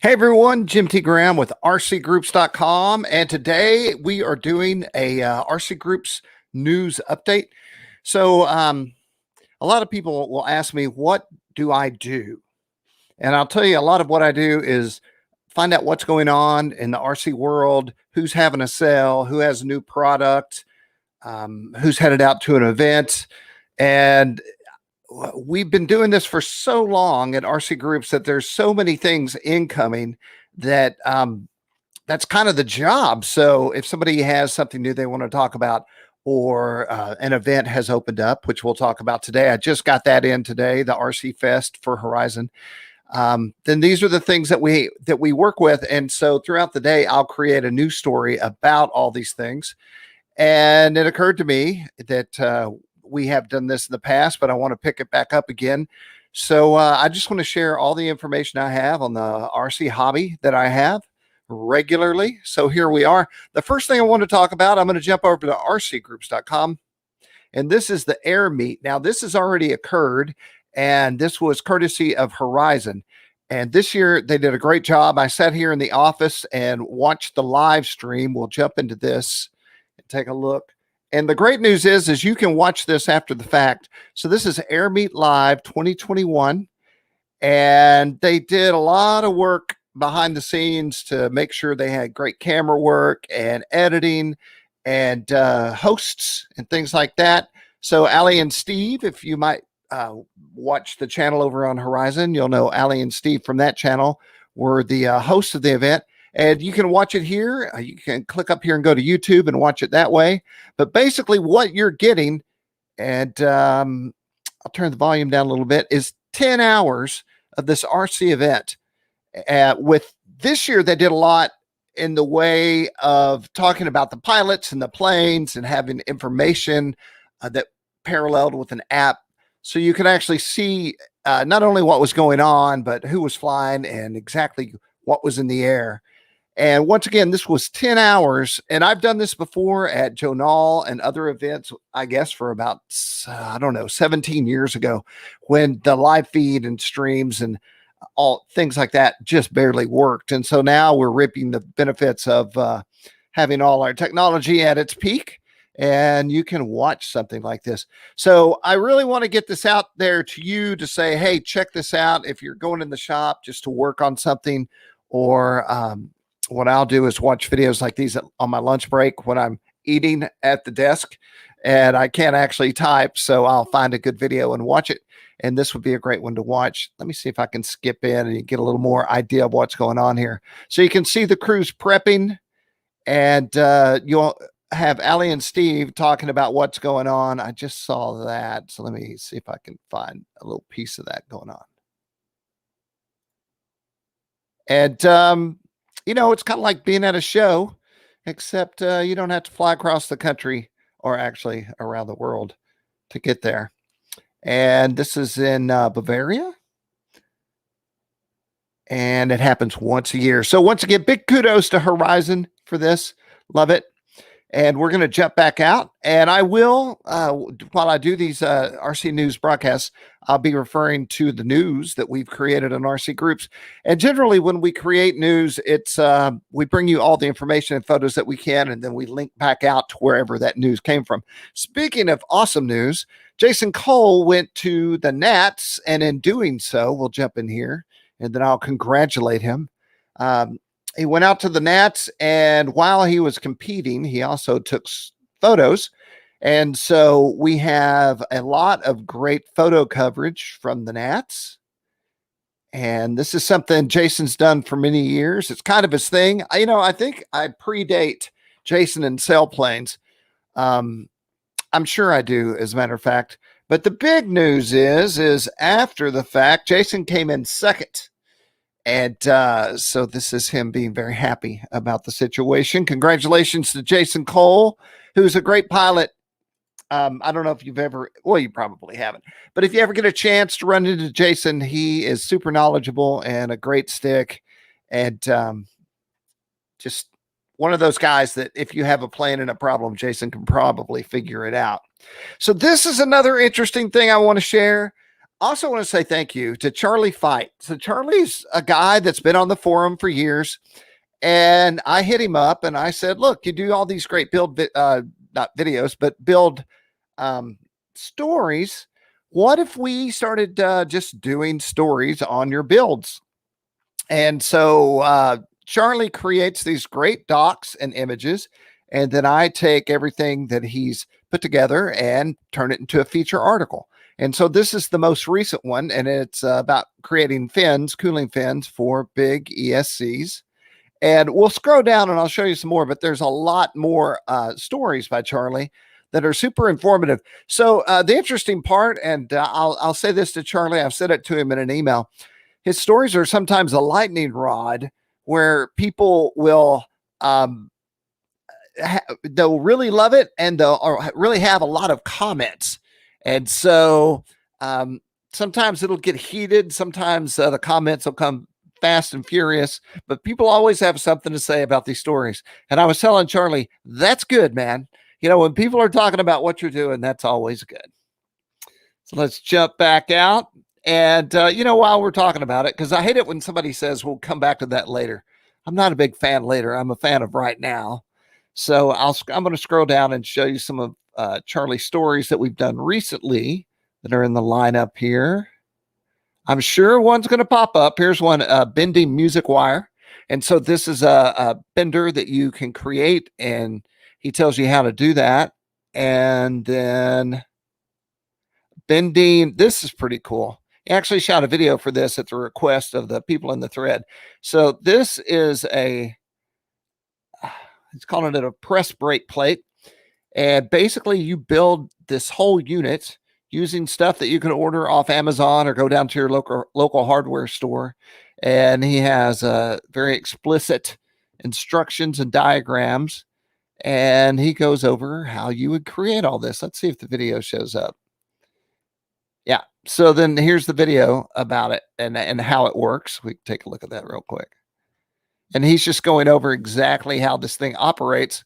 Hey everyone, Jim T. Graham with RCGroups.com, and today we are doing a RC Groups news update. So a lot of people will ask me, what do I do? And I'll tell you, a lot of what I do is find out what's going on in the RC world, who's having a sale, who has a new product, who's headed out to an event. And we've been doing this for so long at RC Groups that there's so many things incoming that that's kind of the job. So if somebody has something new they want to talk about, or an event has opened up, which we'll talk about today, I just got that in today, the RC Fest for Horizon. Then these are the things that we work with, and so throughout the day, I'll create a news story about all these things. And it occurred to me that we have done this in the past, but I want to pick it back up again. So I just want to share all the information I have on the RC hobby that I have regularly. So here we are. The first thing I want to talk about, I'm going to jump over to RCGroups.com. And this is the air meet. Now, this has already occurred, and this was courtesy of Horizon. And this year, they did a great job. I sat here in the office and watched the live stream. We'll jump into this and take a look. And the great news is you can watch this after the fact. So this is Air Meet Live 2021. And they did a lot of work behind the scenes to make sure they had great camera work and editing and hosts and things like that. So Allie and Steve, if you might watch the channel over on Horizon, you'll know Allie and Steve from that channel were the hosts of the event. And you can watch it here. You can click up here and go to YouTube and watch it that way. But basically what you're getting, and I'll turn the volume down a little bit, is 10 hours of this RC event. With this year, they did a lot in the way of talking about the pilots and the planes and having information that paralleled with an app. So you can actually see not only what was going on, but who was flying and exactly what was in the air. And once again, this was 10 hours. And I've done this before at Jonal and other events, I guess, for about, 17 years ago, when the live feed and streams and all things like that just barely worked. And so now we're reaping the benefits of having all our technology at its peak, and you can watch something like this. So I really want to get this out there to you to say, hey, check this out. If you're going in the shop just to work on something, or what I'll do is watch videos like these on my lunch break when I'm eating at the desk and I can't actually type. So I'll find a good video and watch it. And this would be a great one to watch. Let me see if I can skip in and you get a little more idea of what's going on here. So you can see the crews prepping, and you'll have Allie and Steve talking about what's going on. I just saw that. So let me see if I can find a little piece of that going on. And, it's kind of like being at a show, except you don't have to fly across the country, or actually around the world, to get there. And this is in Bavaria. And it happens once a year. So once again, big kudos to Horizon for this. Love it. And we're going to jump back out. And I will, while I do these RC News broadcasts, I'll be referring to the news that we've created on RC Groups. And generally, when we create news, it's we bring you all the information and photos that we can, and then we link back out to wherever that news came from. Speaking of awesome news, Jason Cole went to the Nats, and in doing so, we'll jump in here, and then I'll congratulate him. He went out to the Nats, and while he was competing, he also took photos. And so we have a lot of great photo coverage from the Nats. And this is something Jason's done for many years. It's kind of his thing. I think I predate Jason in sailplanes. I'm sure I do, as a matter of fact. But the big news is after the fact, Jason came in second. And so this is him being very happy about the situation. Congratulations to Jason Cole, who's a great pilot. I don't know if you've ever, well, you probably haven't, but if you ever get a chance to run into Jason, he is super knowledgeable and a great stick. And just one of those guys that if you have a plan and a problem, Jason can probably figure it out. So this is another interesting thing I want to share. Also want to say thank you to Charlie Fight. So Charlie's a guy that's been on the forum for years, and I hit him up and I said, look, you do all these great not videos, but build um, stories. What if we started just doing stories on your builds? And so Charlie creates these great docs and images, and then I take everything that he's put together and turn it into a feature article. And so this is the most recent one, and it's about creating fins, cooling fins for big ESCs. And we'll scroll down and I'll show you some more, but there's a lot more stories by Charlie that are super informative. So the interesting part, and I'll say this to Charlie, I've said it to him in an email, his stories are sometimes a lightning rod where people will they'll really love it and they'll really have a lot of comments. And so sometimes it'll get heated. Sometimes the comments will come fast and furious, but people always have something to say about these stories. And I was telling Charlie, that's good, man. You know, when people are talking about what you're doing, that's always good. So let's jump back out. And, you know, while we're talking about it, because I hate it when somebody says, we'll come back to that later. I'm not a big fan later. I'm a fan of right now. So I'm going to scroll down and show you some of Charlie's stories that we've done recently that are in the lineup here. I'm sure one's going to pop up. Here's one, bending music wire. And so this is a bender that you can create, and he tells you how to do that. And then bending, this is pretty cool. He actually shot a video for this at the request of the people in the thread. So this is it's calling it a press brake plate. And basically you build this whole unit using stuff that you can order off Amazon or go down to your local hardware store. And he has very explicit instructions and diagrams. And he goes over how you would create all this. Let's see if the video shows up. Yeah. So then here's the video about it and how it works. We can take a look at that real quick. And he's just going over exactly how this thing operates.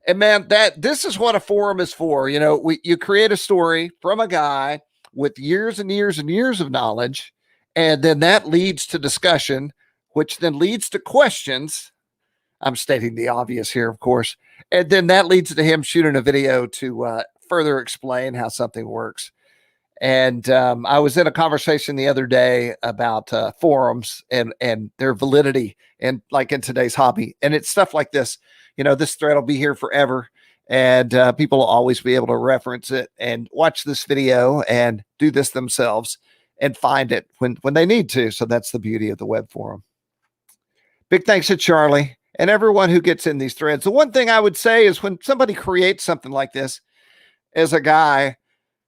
And man, this is what a forum is for. You know, you create a story from a guy with years and years and years of knowledge, and then that leads to discussion, which then leads to questions. I'm stating the obvious here, of course. And then that leads to him shooting a video to further explain how something works. And I was in a conversation the other day about forums and their validity, and like in today's hobby. And it's stuff like this. You know, this thread will be here forever, and people will always be able to reference it and watch this video and do this themselves and find it when they need to. So that's the beauty of the web forum. Big thanks to Charlie and everyone who gets in these threads. The one thing I would say is when somebody creates something like this, as a guy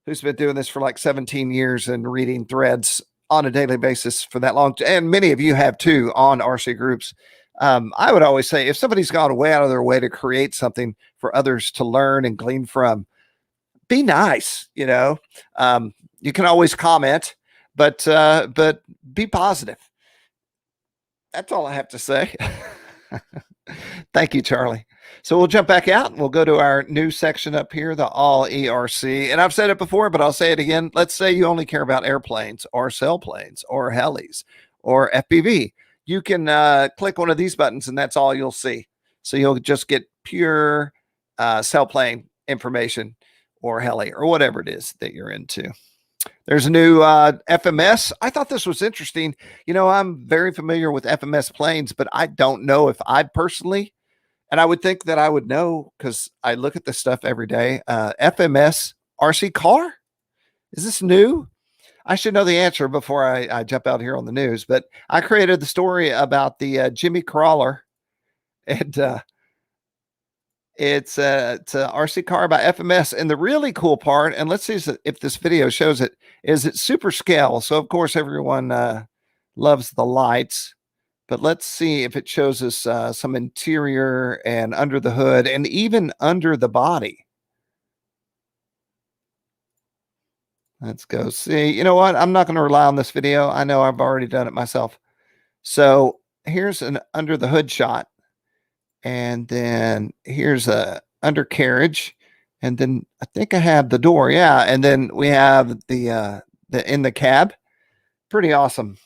who's been doing this for like 17 years and reading threads on a daily basis for that long, and many of you have too on RC groups, I would always say if somebody's gone way out of their way to create something for others to learn and glean from, be nice. You know, you can always comment, but be positive. That's all I have to say. Thank you, Charlie. So we'll jump back out and we'll go to our new section up here, the all ERC. And I've said it before, but I'll say it again. Let's say you only care about airplanes or sailplanes or helis or FPV. You can click one of these buttons and that's all you'll see. So you'll just get pure sailplane information or heli or whatever it is that you're into. There's a new FMS. I thought this was interesting. You know, I'm very familiar with FMS planes, but I don't know if I personally, and I would think that I would know because I look at this stuff every day. FMS RC car? Is this new? I should know the answer before I jump out here on the news, but I created the story about the Jimmy Crawler, and it's a RC car by FMS. And the really cool part, and let's see if this video shows it, is it's super scale. So of course everyone loves the lights, but let's see if it shows us some interior and under the hood and even under the body. Let's go see. You know what? I'm not going to rely on this video. I know I've already done it myself. So here's an under the hood shot. And then here's a undercarriage. And then I think I have the door. Yeah. And then we have the in the cab. Pretty awesome.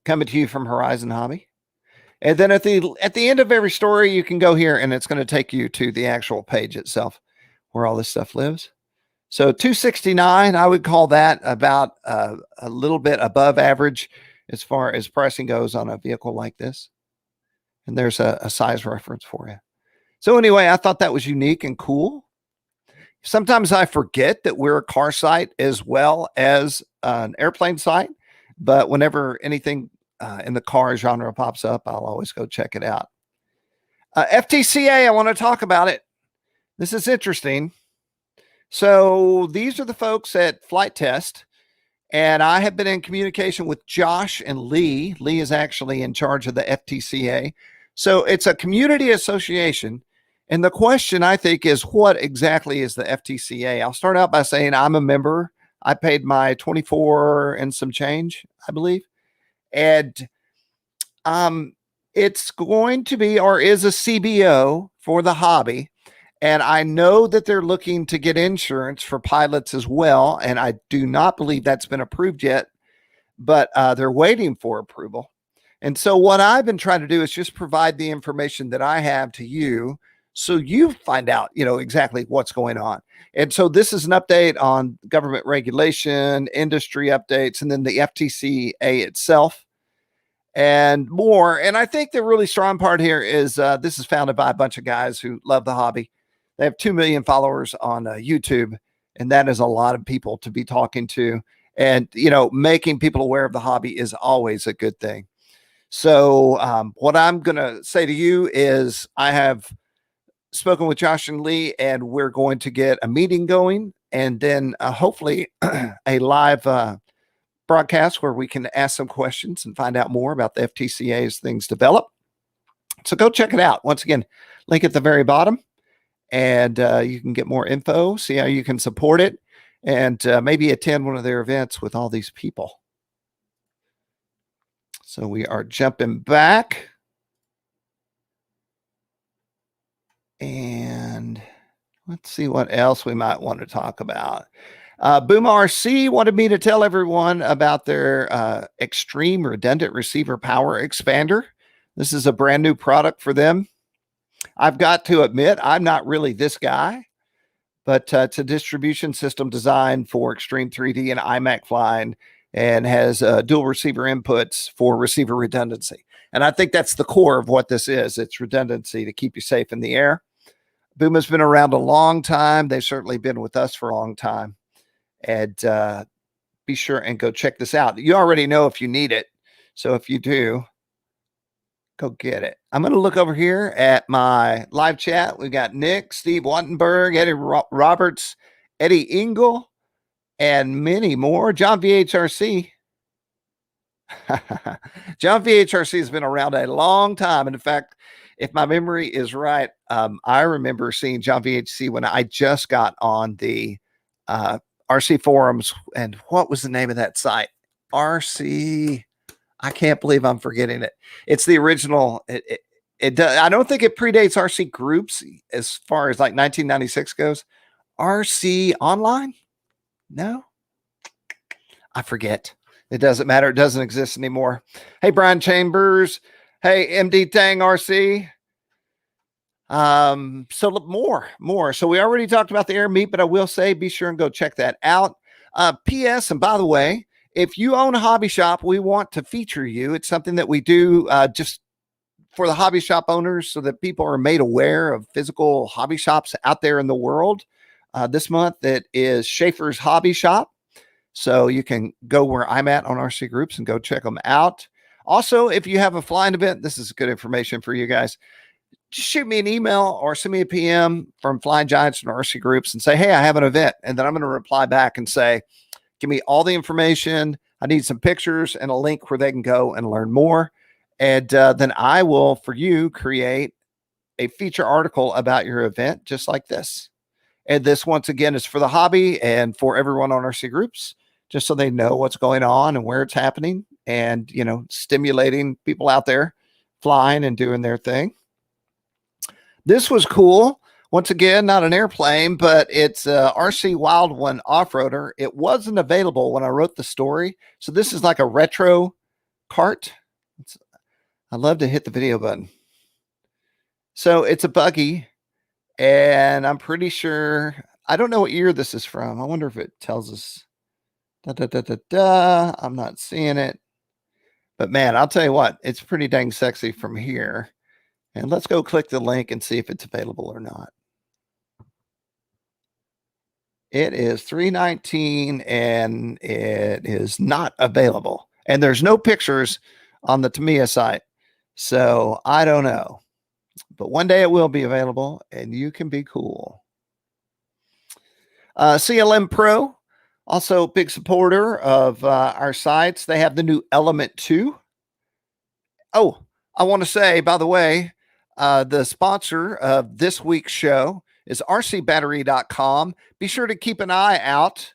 Coming to you from Horizon Hobby. And then at the end of every story, you can go here and it's going to take you to the actual page itself where all this stuff lives. So 269, I would call that about a little bit above average as far as pricing goes on a vehicle like this. And there's a size reference for you. So anyway, I thought that was unique and cool. Sometimes I forget that we're a car site as well as an airplane site, but whenever anything in the car genre pops up, I'll always go check it out. FTCA, I want to talk about it. This is interesting. So these are the folks at Flight Test, and I have been in communication with Josh and Lee. Lee is actually in charge of the FTCA. So it's a community association. And the question, I think, is what exactly is the FTCA? I'll start out by saying I'm a member. I paid my 24 and some change, I believe. And it's going to be, or is a CBO for the hobby. And I know that they're looking to get insurance for pilots as well. And I do not believe that's been approved yet, but they're waiting for approval. And so what I've been trying to do is just provide the information that I have to you so you find out, exactly what's going on. And so this is an update on government regulation, industry updates, and then the FTCA itself and more. And I think the really strong part here is this is founded by a bunch of guys who love the hobby. They have 2 million followers on YouTube, and that is a lot of people to be talking to. And, making people aware of the hobby is always a good thing. So what I'm going to say to you is I have spoken with Josh and Lee, and we're going to get a meeting going, and then hopefully a live broadcast where we can ask some questions and find out more about the FTCA as things develop. So go check it out. Once again, link at the very bottom, and you can get more info, see how you can support it, and maybe attend one of their events with all these people. So we are jumping back. And let's see what else we might want to talk about. Boom RC wanted me to tell everyone about their extreme redundant receiver power expander. This is a brand new product for them. I've got to admit, I'm not really this guy, but it's a distribution system designed for Extreme 3D and IMAC flying and has dual receiver inputs for receiver redundancy. And I think that's the core of what this is. It's redundancy to keep you safe in the air. Boom has been around a long time. They've certainly been with us for a long time. And be sure and go check this out. You already know if you need it. So if you do, go get it. I'm going to look over here at my live chat. We've got Nick, Steve Wattenberg, Eddie Roberts, Eddie Engel, and many more. John VHRC. John VHRC has been around a long time. And in fact, if my memory is right, I remember seeing John VHC when I just got on the RC forums. And what was the name of that site? RC. I can't believe I'm forgetting it. It's the original. I don't think it predates RC Groups as far as like 1996 goes. RC Online? No, I forget. It doesn't matter. It doesn't exist anymore. Hey, Brian Chambers. Hey, MD Tang RC. So more. So we already talked about the air meet, but I will say, be sure and go check that out. PS, and by the way, if you own a hobby shop, we want to feature you. It's something that we do just for the hobby shop owners so that people are made aware of physical hobby shops out there in the world. This month, it is Schaefer's Hobby Shop. So you can go where I'm at on RC Groups and go check them out. Also, if you have a flying event, this is good information for you guys. Just shoot me an email or send me a PM from Flying Giants and RC Groups and say, hey, I have an event. And then I'm going to reply back and say, give me all the information. I need some pictures and a link where they can go and learn more. And then I will, for you, create a feature article about your event just like this. And this, once again, is for the hobby and for everyone on RC Groups, just so they know what's going on and where it's happening and, stimulating people out there flying and doing their thing. This was cool. Once again, not an airplane, but it's a RC Wild One off-roader. It wasn't available when I wrote the story. So this is like a retro cart. I love to hit the video button. So it's a buggy, and I'm pretty sure, I don't know what year this is from. I wonder if it tells us. I'm not seeing it. But man, I'll tell you what, it's pretty dang sexy from here. And let's go click the link and see if it's available or not. It is $319 and it is not available. And there's no pictures on the Tamiya site. So I don't know. But one day it will be available and you can be cool. CLM Pro, also big supporter of our sites. They have the new Element 2. Oh, I want to say, by the way, the sponsor of this week's show is rcbattery.com. Be sure to keep an eye out.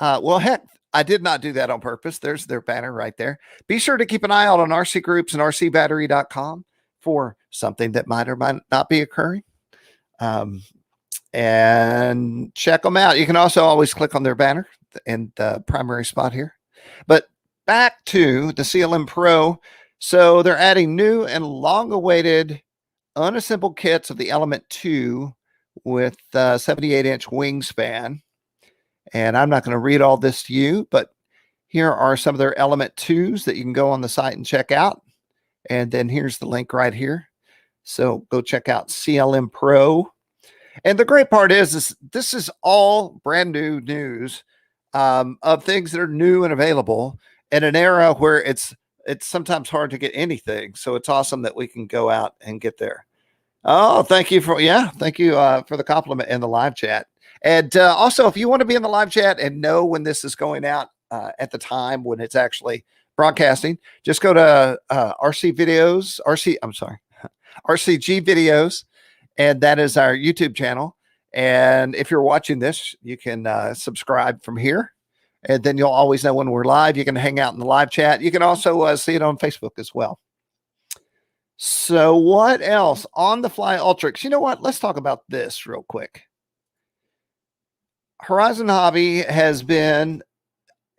Well, heck, I did not do that on purpose. There's their banner right there. Be sure to keep an eye out on RC Groups and rcbattery.com for something that might or might not be occurring. And check them out. You can also always click on their banner in the primary spot here. But back to the CLM Pro. So they're adding new and long-awaited unassembled kits of the Element 2 with 78-inch wingspan. And I'm not going to read all this to you, but here are some of their Element 2s that you can go on the site and check out. And then here's the link right here. So go check out CLM Pro. And the great part is this is all brand new news of things that are new and available in an era where it's sometimes hard to get anything. So it's awesome that we can go out and get there. Oh, thank you for the compliment in the live chat. And also, if you want to be in the live chat and know when this is going out at the time when it's actually broadcasting, just go to RCG Videos, and that is our YouTube channel. And if you're watching this, you can subscribe from here, and then you'll always know when we're live. You can hang out in the live chat. You can also see it on Facebook as well. So what else? On the fly Ultrix. You know what? Let's talk about this real quick. Horizon Hobby has been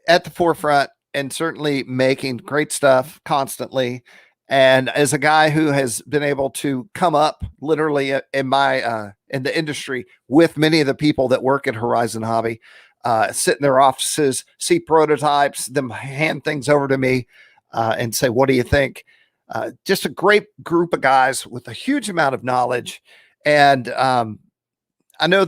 at the forefront and certainly making great stuff constantly. And as a guy who has been able to come up literally in my in the industry with many of the people that work at Horizon Hobby, sit in their offices, see prototypes, them hand things over to me and say, what do you think? Just a great group of guys with a huge amount of knowledge. And I know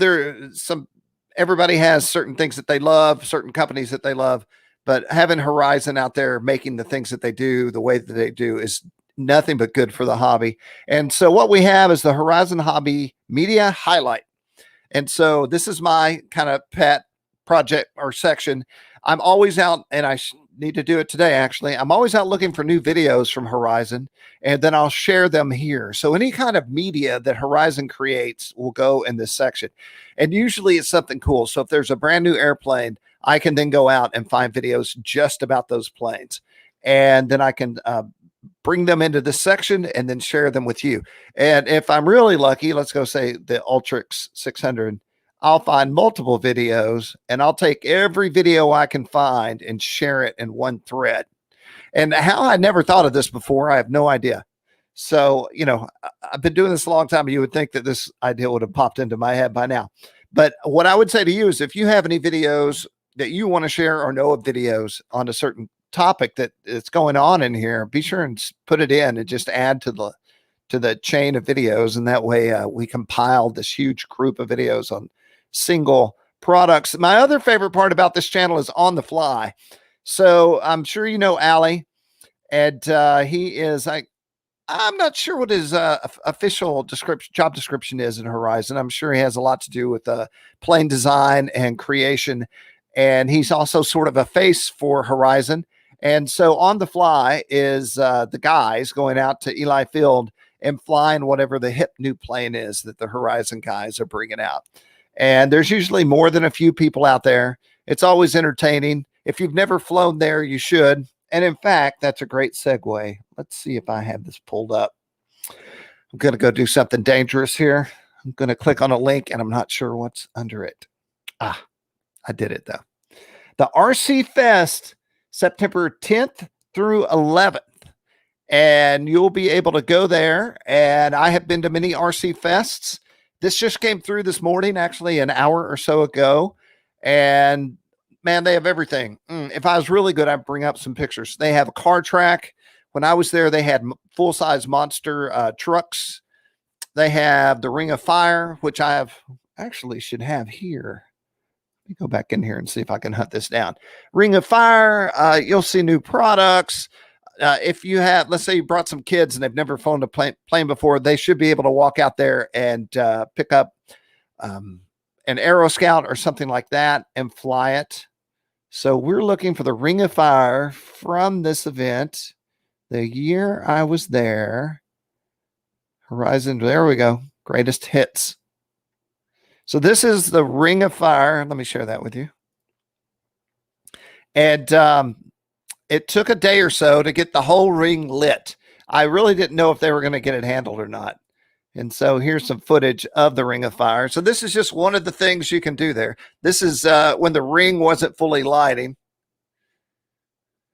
everybody has certain things that they love, certain companies that they love, but having Horizon out there making the things that they do the way that they do is nothing but good for the hobby. And so what we have is the Horizon Hobby Media Highlight. And so this is my kind of pet project or section. I'm always out, and I need to do it today, actually. I'm always out looking for new videos from Horizon, and then I'll share them here. So any kind of media that Horizon creates will go in this section. And usually it's something cool. So if there's a brand new airplane, I can then go out and find videos just about those planes. And then I can bring them into this section and then share them with you. And if I'm really lucky, let's go say the Ultrix 600, I'll find multiple videos and I'll take every video I can find and share it in one thread. And how I never thought of this before, I have no idea. So, you know, I've been doing this a long time. You would think that this idea would have popped into my head by now. But what I would say to you is if you have any videos that you want to share or know of videos on a certain topic that is going on in here, be sure and put it in and just add to the chain of videos. And that way we compile this huge group of videos on single products. My other favorite part about this channel is on the fly. So I'm sure you know Ali, and he is I'm not sure what his official job description is in Horizon. I'm sure he has a lot to do with plane design and creation, and he's also sort of a face for Horizon. And so on the fly is the guys going out to Eli Field and flying whatever the hip new plane is that the Horizon guys are bringing out. And there's usually more than a few people out there. It's always entertaining. If you've never flown there, you should. And in fact, that's a great segue. Let's see if I have this pulled up. I'm going to go do something dangerous here. I'm going to click on a link and I'm not sure what's under it. Ah, I did it though. The RC Fest, September 10th through 11th. And you'll be able to go there. And I have been to many RC Fests. This just came through this morning, actually an hour or so ago. And man, they have everything. If I was really good, I'd bring up some pictures. They have a car track. When I was there, they had full-size monster trucks. They have the Ring of Fire, which I have actually should have here. Let me go back in here and see if I can hunt this down. Ring of Fire, you'll see new products. If you have, let's say you brought some kids and they've never flown a plane before, they should be able to walk out there and pick up an Aero Scout or something like that and fly it. So we're looking for the Ring of Fire from this event. The year I was there, Horizon, there we go. Greatest hits. So this is the Ring of Fire. Let me share that with you. And it took a day or so to get the whole ring lit. I really didn't know if they were going to get it handled or not. And so here's some footage of the Ring of Fire. So this is just one of the things you can do there. This is when the ring wasn't fully lighting,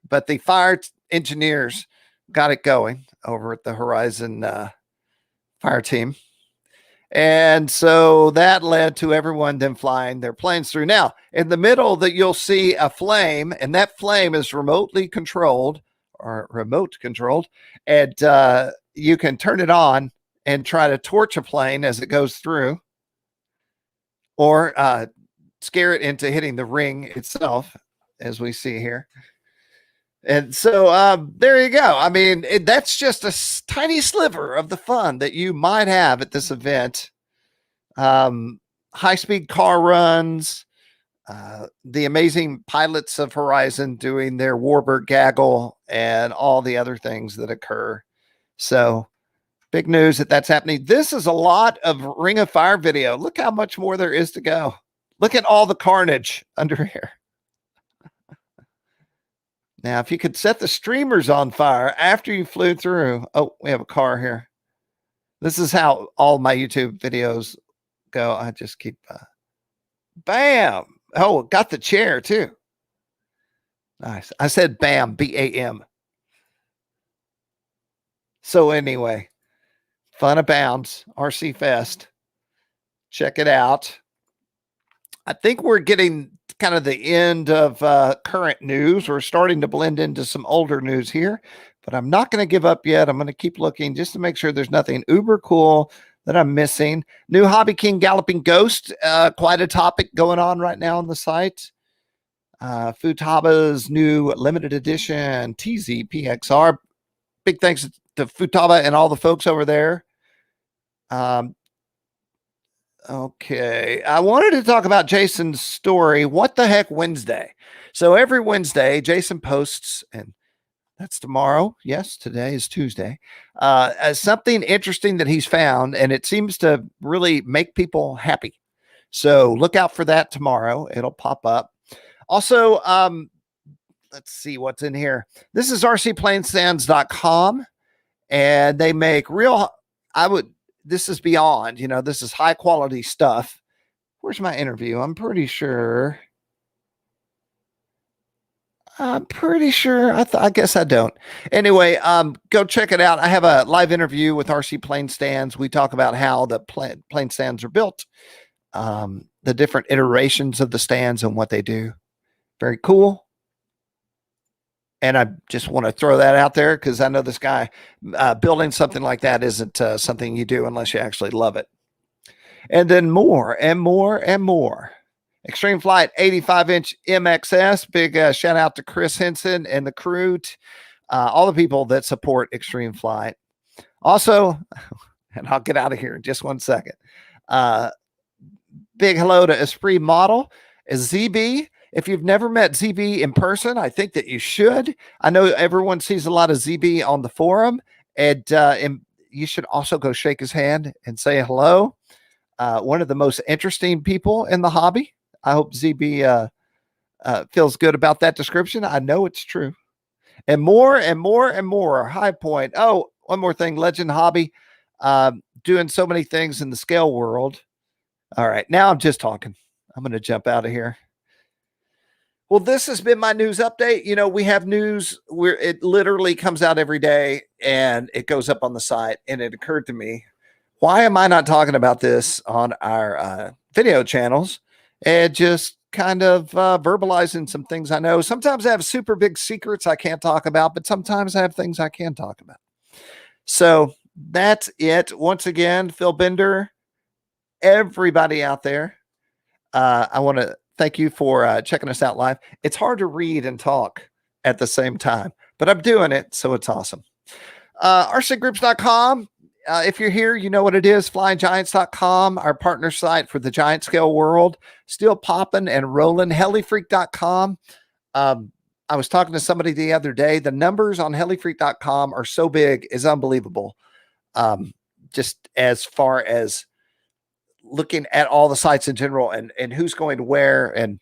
but the fire engineers got it going over at the Horizon fire team. And so that led to everyone then flying their planes through. Now, in the middle that you'll see a flame, and that flame is remotely controlled or remote controlled. And you can turn it on and try to torch a plane as it goes through, or scare it into hitting the ring itself, as we see here. And so there you go. I mean, that's just a tiny sliver of the fun that you might have at this event. High-speed car runs, the amazing pilots of Horizon doing their Warbird gaggle, and all the other things that occur. So big news that that's happening. This is a lot of Ring of Fire video. Look how much more there is to go. Look at all the carnage under here. Now, if you could set the streamers on fire after you flew through. Oh, we have a car here. This is how all my YouTube videos go. I just keep, bam. Oh, got the chair too. Nice. I said bam, B-A-M. So anyway, fun abounds, RC Fest. Check it out. I think we're getting kind of the end of current news. We're starting to blend into some older news here, but I'm not going to give up yet. I'm going to keep looking just to make sure there's nothing uber cool that I'm missing. New Hobby King Galloping Ghost, quite a topic going on right now on the site. Futaba's new limited edition TZPXR. Big thanks to Futaba and all the folks over there. Okay, I wanted to talk about Jason's story, What the Heck Wednesday. So every Wednesday, Jason posts, and that's tomorrow. Yes, today is Tuesday. As something interesting that he's found, and it seems to really make people happy. So look out for that tomorrow. It'll pop up. Also, let's see what's in here. This is rcplanestands.com, and they make real, this is beyond, this is high quality stuff. Where's my interview? I'm pretty sure. I guess I don't. Anyway, go check it out. I have a live interview with RC Plane Stands. We talk about how the plane stands are built, the different iterations of the stands and what they do. Very cool. And I just want to throw that out there because I know this guy building something like that isn't something you do unless you actually love it. And then more and more and more. Extreme Flight 85-inch MXS. Big shout out to Chris Henson and the crew, all the people that support Extreme Flight. Also, and I'll get out of here in just 1 second. Big hello to Esprit Model, ZB. If you've never met ZB in person, I think that you should. I know everyone sees a lot of ZB on the forum, and you should also go shake his hand and say hello. One of the most interesting people in the hobby. I hope ZB feels good about that description. I know it's true. And more and more and more. High Point. Oh, one more thing. Legend Hobby. doing so many things in the scale world. All right, now I'm just talking. I'm going to jump out of here. Well, this has been my news update. You know, we have news where it literally comes out every day and it goes up on the site. And it occurred to me, why am I not talking about this on our video channels and just kind of verbalizing some things I know? Sometimes I have super big secrets I can't talk about, but sometimes I have things I can talk about. So that's it. Once again, Phil Bender, everybody out there, I want to thank you for checking us out live. It's hard to read and talk at the same time, but I'm doing it, so it's awesome. RCGroups.com. If you're here, you know what it is. FlyingGiants.com, our partner site for the giant scale world. Still popping and rolling. Helifreak.com. I was talking to somebody the other day. The numbers on Helifreak.com are so big, it's unbelievable. Just as far as looking at all the sites in general and who's going to where, and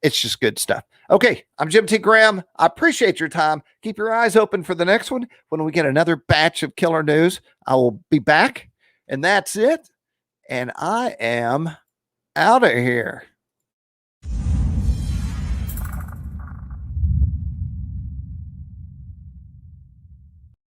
it's just good stuff. Okay, I'm Jim T. Graham. I appreciate your time. Keep your eyes open for the next one. When we get another batch of killer news, I will be back. And that's it. And I am out of here.